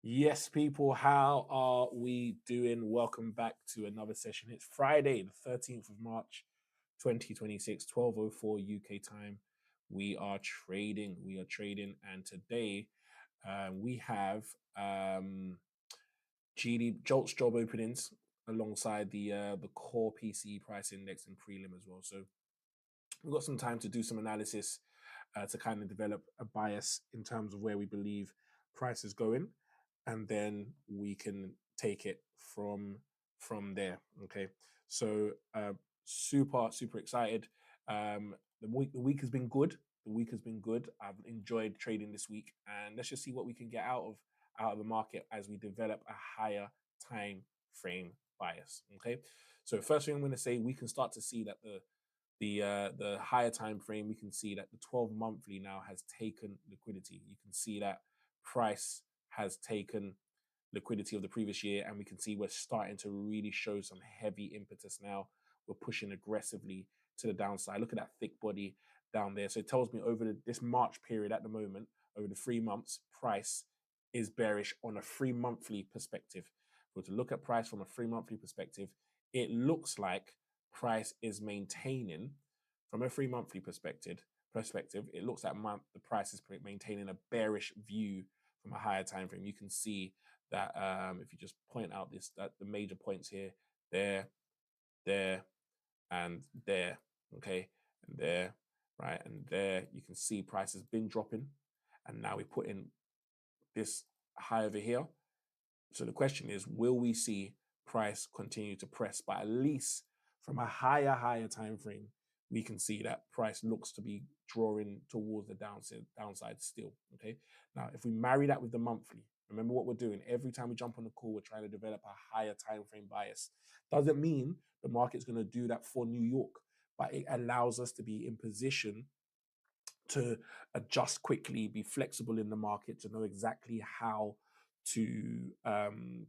Yes, people, how are we doing? Welcome back to another session. It's Friday, the 13th of March, 2026, 12:04 UK time. We are trading, and today we have GD Jolt's job openings alongside the core PCE price index and prelim as well. So we've got some time to do some analysis to kind of develop a bias in terms of where we believe price is going, and then we can take it from there. Okay, so super excited. The week has been good. The week has been good. I've enjoyed trading this week, and let's just see what we can get out of the market as we develop a higher time frame bias. Okay, so first thing I'm going to say, we can start to see that the higher time frame, we can see that the 12 monthly now has taken liquidity. You can see that price has taken liquidity of the previous year, and we can see we're starting to really show some heavy impetus now. We're pushing aggressively to the downside. Look at that thick body down there. So it tells me over this March period at the moment, over the 3 months, price is bearish on a 3 monthly perspective. If we were to look at price from a 3 monthly perspective, it looks like price is maintaining from a 3 monthly perspective. It looks like the price is maintaining a bearish view from a higher time frame. You can see that if you just point out that the major points here, there, there, and there, okay, and there, right, and there, you can see price has been dropping, and now we put in this high over here. So the question is, will we see price continue to press? But at least from a higher time frame, we can see that price looks to be drawing towards the downside still. Okay. Now, if we marry that with the monthly, remember what we're doing. Every time we jump on the call, we're trying to develop a higher time frame bias. Doesn't mean the market's going to do that for New York, but it allows us to be in position to adjust quickly, be flexible in the market, to know exactly how to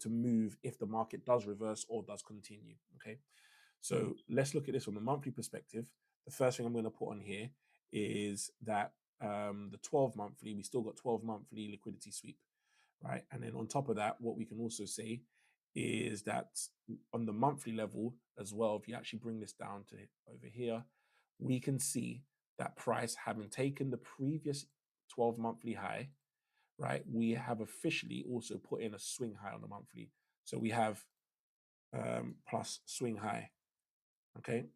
move if the market does reverse or does continue. Okay, so let's look at this from a monthly perspective. The first thing I'm going to put on here is that the 12 monthly, we still got 12 monthly liquidity sweep, right? And then on top of that, what we can also say is that on the monthly level as well, if you actually bring this down to over here, we can see that price having taken the previous 12 monthly high, right? We have officially also put in a swing high on the monthly. So we have plus swing high, okay?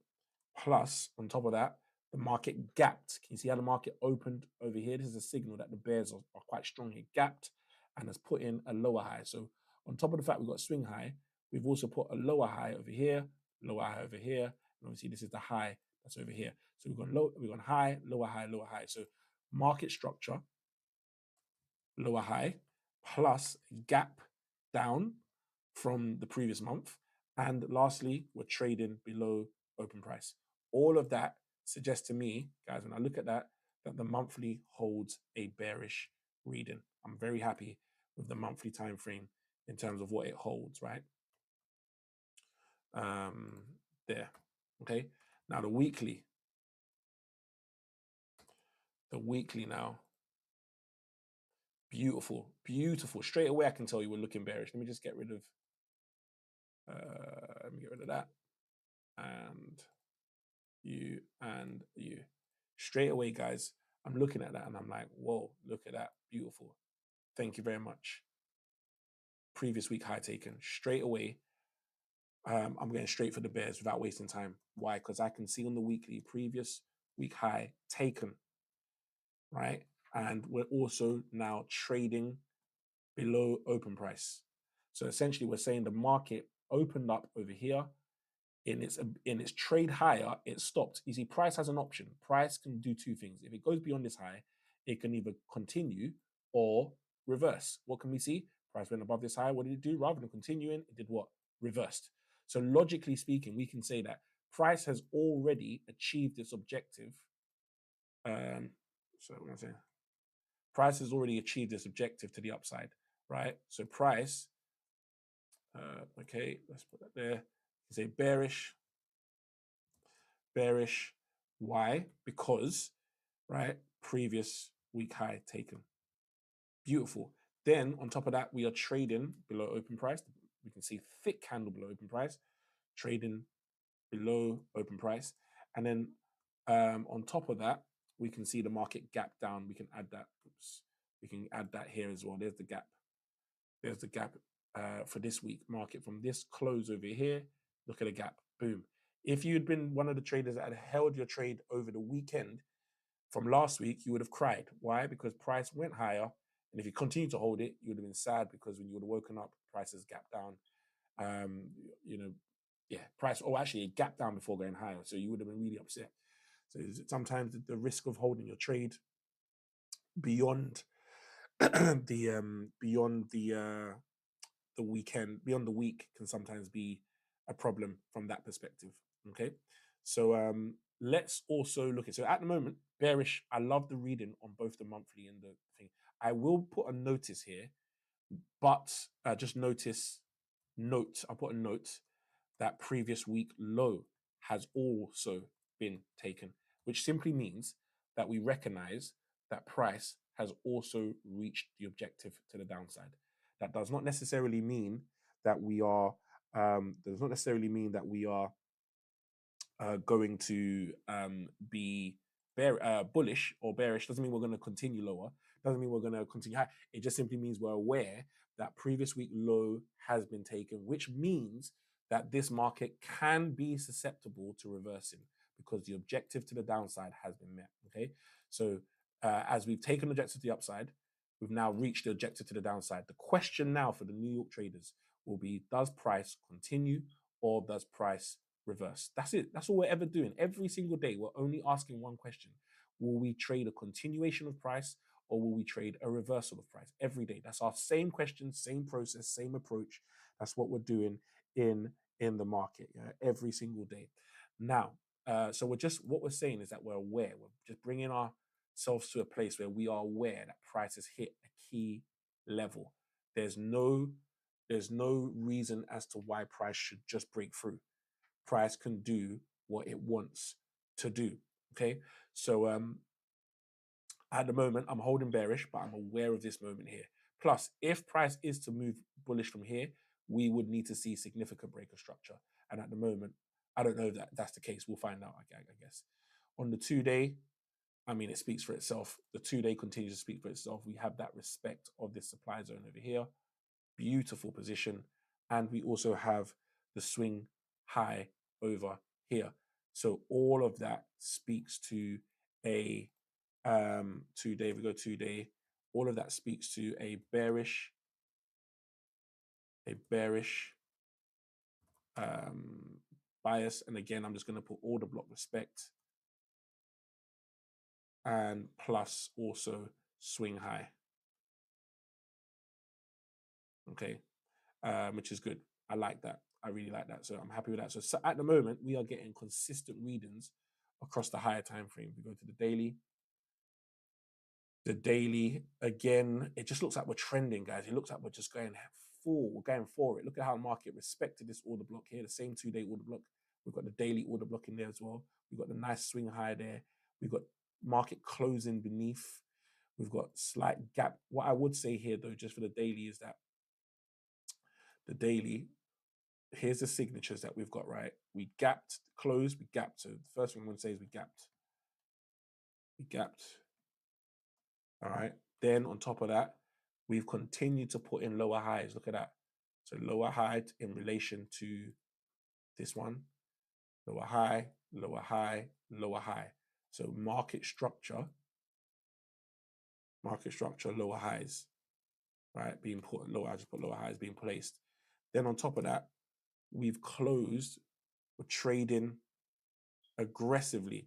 Plus, on top of that, the market gapped. Can you see how the market opened over here? This is a signal that the bears are quite strong here. Gapped and has put in a lower high. So on top of the fact we've got a swing high, we've also put a lower high over here, lower high over here, and obviously this is the high that's over here. So we've gone high, lower high, lower high. So market structure, lower high, plus gap down from the previous month. And lastly, we're trading below open price. All of that suggests to me, guys, when I look at that the monthly holds a bearish reading. I'm very happy with the monthly time frame in terms of what it holds, right? There. Okay. Now the weekly now. Beautiful. Straight away, I can tell you we're looking bearish. Let me just get rid of that. And you. Straight away, guys, I'm looking at that and I'm like, whoa, look at that. Beautiful. Thank you very much. Previous week high taken. Straight away, I'm going straight for the bears without wasting time. Why? Because I can see on the weekly previous week high taken, right? And we're also now trading below open price. So essentially, we're saying the market opened up over here. In its trade higher, it stopped. You see, price has an option. Price can do two things. If it goes beyond this high, it can either continue or reverse. What can we see? Price went above this high. What did it do? Rather than continuing, it did what? Reversed. So logically speaking, we can say that price has already achieved its objective. So what I'm saying, price has already achieved its objective to the upside, right? So price, okay, let's put that there. Say bearish. Why? Because, right, previous week high taken. Beautiful. Then on top of that, we are trading below open price. We can see thick candle below open price, trading below open price. And then on top of that, we can see the market gap down. We can add that. Oops, we can add that here as well. There's the gap. There's the gap for this week market from this close over here. Look at the gap. Boom. If you'd been one of the traders that had held your trade over the weekend from last week, you would have cried. Why? Because price went higher. And if you continue to hold it, you would have been sad because when you would have woken up, prices gap down. Price, actually it gapped down before going higher. So you would have been really upset. So sometimes the risk of holding your trade beyond the weekend, beyond the week, can sometimes be a problem from that perspective. Okay, so let's also look at, so at the moment, bearish. I love the reading on both the monthly and the thing. I will put a notice here, but just I'll put a note that previous week low has also been taken, which simply means that we recognize that price has also reached the objective to the downside. That does not necessarily mean that we are going to be bullish or bearish. Doesn't mean we're going to continue lower. Doesn't mean we're going to continue high. It just simply means we're aware that previous week low has been taken, which means that this market can be susceptible to reversing because the objective to the downside has been met. Okay, so as we've taken the objective to the upside, we've now reached the objective to the downside. The question now for the New York traders will be: does price continue or does price reverse? That's it. That's all we're ever doing. Every single day, we're only asking one question: will we trade a continuation of price or will we trade a reversal of price? Every day. That's our same question, same process, same approach. That's what we're doing in the market, every single day. Now, so what we're saying is that we're aware. We're just bringing ourselves to a place where we are aware that price has hit a key level. There's no reason as to why price should just break through. Price can do what it wants to do. Okay, so at the moment I'm holding bearish, but I'm aware of this moment here. Plus, if price is to move bullish from here, we would need to see significant break of structure. And at the moment, I don't know that that's the case. We'll find out, I guess. On the 2-day, I mean, it speaks for itself. The 2-day continues to speak for itself. We have that respect of this supply zone over here. Beautiful position. And we also have the swing high over here. So all of that speaks to a 2-day. If we go 2-day, all of that speaks to a bearish bias. And again, I'm just going to put order block respect and plus also swing high. Okay, which is good. I like that. I really like that. So I'm happy with that. So at the moment, we are getting consistent readings across the higher time frame. We go to the daily. The daily, again, it just looks like we're trending, guys. It looks like we're just going full. We're going for it. Look at how the market respected this order block here, the same 2-day order block. We've got the daily order block in there as well. We've got the nice swing high there. We've got market closing beneath. We've got slight gap. What I would say here, though, just for the daily, is that the daily, here's the signatures that we've got, right? We gapped, closed, we gapped. So the first thing I'm going to say is we gapped. We gapped. All right. Then on top of that, we've continued to put in lower highs. Look at that. So lower high in relation to this one. Lower high, lower high, lower high. So market structure, lower highs, right? Being put lower, I just put lower highs being placed. Then on top of that, we've closed, we're trading aggressively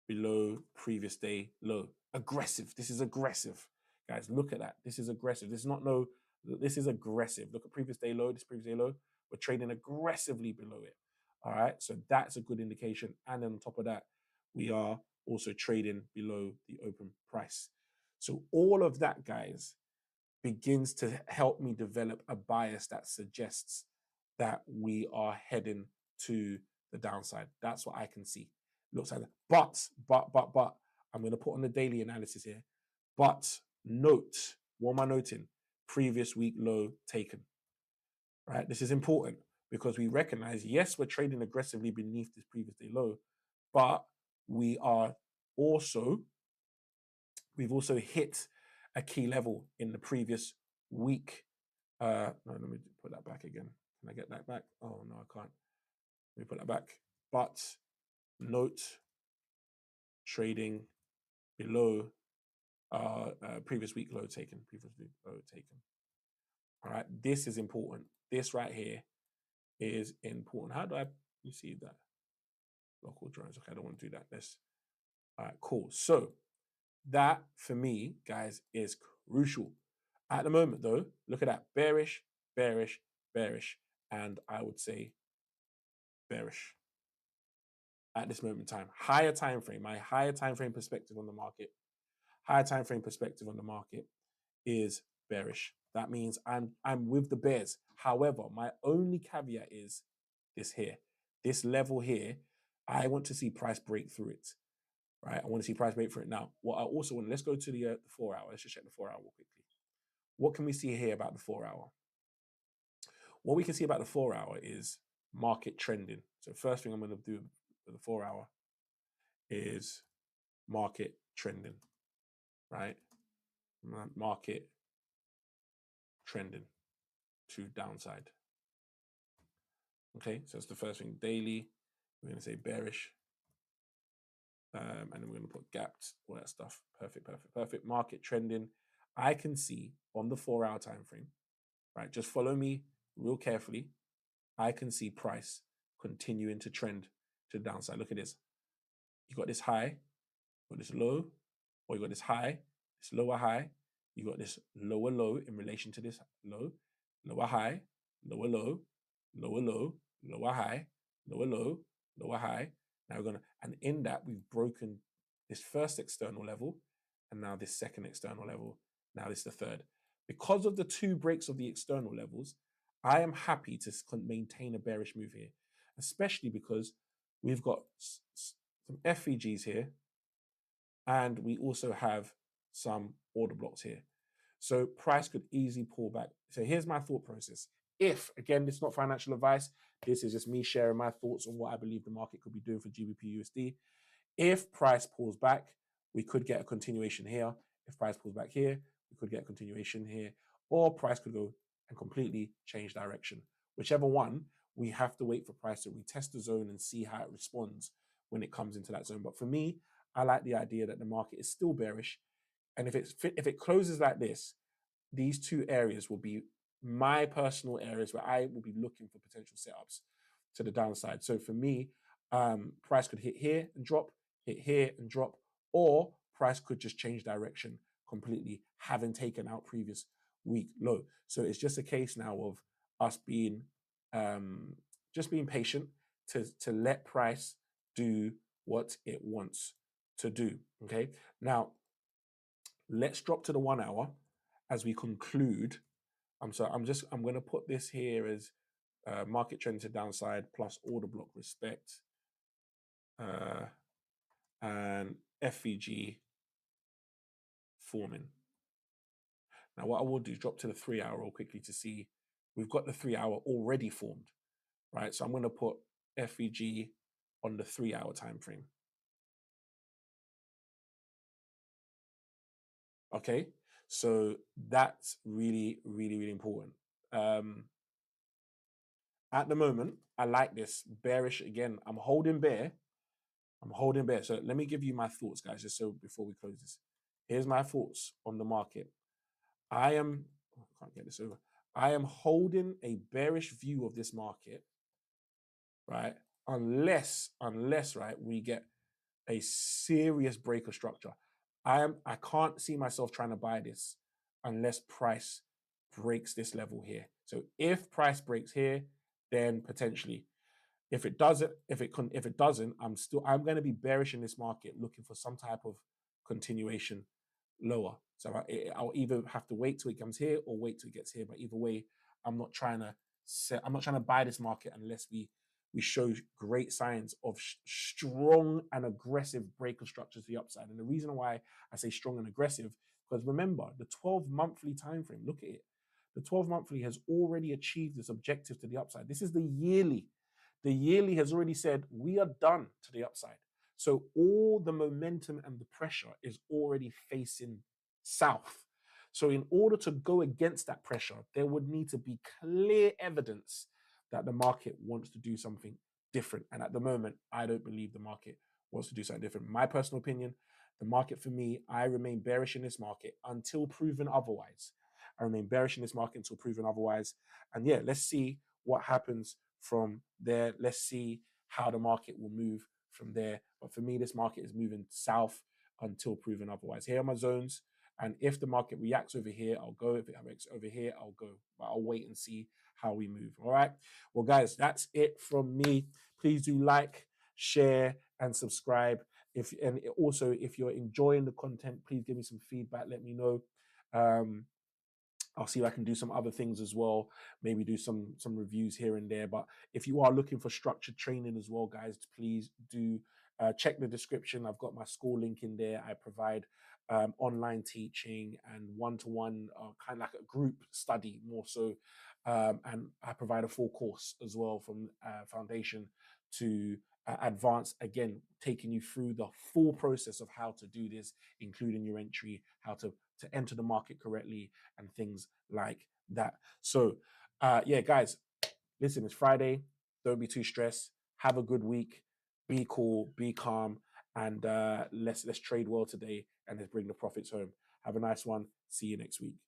below previous day low. Aggressive. This is aggressive. Guys, look at that. This is aggressive. This is aggressive. Look at previous day low, this previous day low. We're trading aggressively below it. All right. So that's a good indication. And then on top of that, we are also trading below the open price. So all of that, guys, begins to help me develop a bias that suggests that we are heading to the downside. That's what I can see. Looks like that. But I'm going to put on the daily analysis here. But note, what am I noting? Previous week low taken, right? This is important because we recognize, yes, we're trading aggressively beneath this previous day low, but we've also hit a key level in the previous week. No, let me put that back again. Can I get that back? Oh, no, I can't. Let me put that back. But note, trading below previous week low taken, All right, this is important. This right here is important. How do I receive that? Local drones. Okay, I don't want to do that. All right, cool. So that for me, guys, is crucial. At the moment, though, look at that. Bearish, bearish, bearish. And I would say bearish at this moment in time. Higher time frame, my higher time frame perspective on the market. Higher time frame perspective on the market is bearish. That means I'm with the bears. However, my only caveat is this here. This level here, I want to see price break through it. Right? I want to see price break through it. Now, what I also want, let's go to the 4 hour. Let's just check the 4 hour quickly. What can we see here about the 4 hour? What we can see about the 4 hour is market trending. So first thing I'm going to do for the 4 hour is market trending, right? Market trending to downside. Okay, so that's the first thing. Daily, we're going to say bearish. And then we're going to put gapped, all that stuff. Perfect, perfect, perfect. Market trending. I can see on the 4 hour time frame, right? Just follow me real carefully. I can see price continuing to trend to the downside. Look at this. You got this high, you got this low, or you got this high, this lower high. You got this lower low in relation to this low, lower high, lower low, lower low, lower high, lower low, lower high. Now we're going to, and in that, we've broken this first external level, and now this second external level. Now this is the third. Because of the 2 breaks of the external levels, I am happy to maintain a bearish move here, especially because we've got some FVGs here, and we also have some order blocks here. So price could easily pull back. So here's my thought process. If, again, this is not financial advice, this is just me sharing my thoughts on what I believe the market could be doing for GBPUSD. If price pulls back, we could get a continuation here. If price pulls back here, we could get a continuation here. Or price could go and completely change direction. Whichever one, we have to wait for price to retest the zone and see how it responds when it comes into that zone. But for me, I like the idea that the market is still bearish. And if it closes like this, these 2 areas will be my personal areas where I will be looking for potential setups to the downside. So for me, price could hit here and drop, hit here and drop, or price could just change direction completely, having taken out previous week low. So it's just a case now of us being just being patient to let price do what it wants to do. Okay. Now let's drop to the 1 hour as we conclude. I'm going to put this here as market trend to downside plus order block respect and FVG forming. Now what I will do is drop to the 3 hour real quickly to see we've got the 3 hour already formed, right? So I'm going to put FVG on the 3 hour time frame. Okay, so that's really, really, really important. At the moment, I like this bearish again. I'm holding bear. So let me give you my thoughts, guys, just so before we close this. Here's my thoughts on the market. I can't get this over. I am holding a bearish view of this market, right? Unless, right, we get a serious break of structure. I can't see myself trying to buy this unless price breaks this level here. So if price breaks here, then potentially. If it doesn't, I'm going to be bearish in this market, looking for some type of continuation lower. So I'll either have to wait till it comes here or wait till it gets here. But either way, I'm not trying to buy this market unless we we show great signs of strong and aggressive break of structure to the upside. And the reason why I say strong and aggressive, because remember, the 12 monthly time frame, look at it. The 12 monthly has already achieved its objective to the upside. This is the yearly. The yearly has already said we are done to the upside. So all the momentum and the pressure is already facing south. So in order to go against that pressure, there would need to be clear evidence that the market wants to do something different. And at the moment, I don't believe the market wants to do something different. My personal opinion, the market for me, I remain bearish in this market until proven otherwise. I remain bearish in this market until proven otherwise. And yeah, let's see what happens from there. Let's see how the market will move from there. But for me, this market is moving south until proven otherwise. Here are my zones. And if the market reacts over here, I'll go. If it reacts over here, I'll go. But I'll wait and see how we move. All right. Well, guys, that's it from me. Please do like, share, and subscribe. And also, if you're enjoying the content, please give me some feedback. Let me know. I'll see if I can do some other things as well. Maybe do some reviews here and there. But if you are looking for structured training as well, guys, please do check the description. I've got my school link in there. I provide online teaching and one-to-one, kind of like a group study more so. And I provide a full course as well from foundation to advanced, again, taking you through the full process of how to do this, including your entry, how to enter the market correctly, and things like that. So, yeah, guys, listen, it's Friday. Don't be too stressed. Have a good week. Be cool. Be calm. And let's trade well today and let's bring the profits home. Have a nice one. See you next week.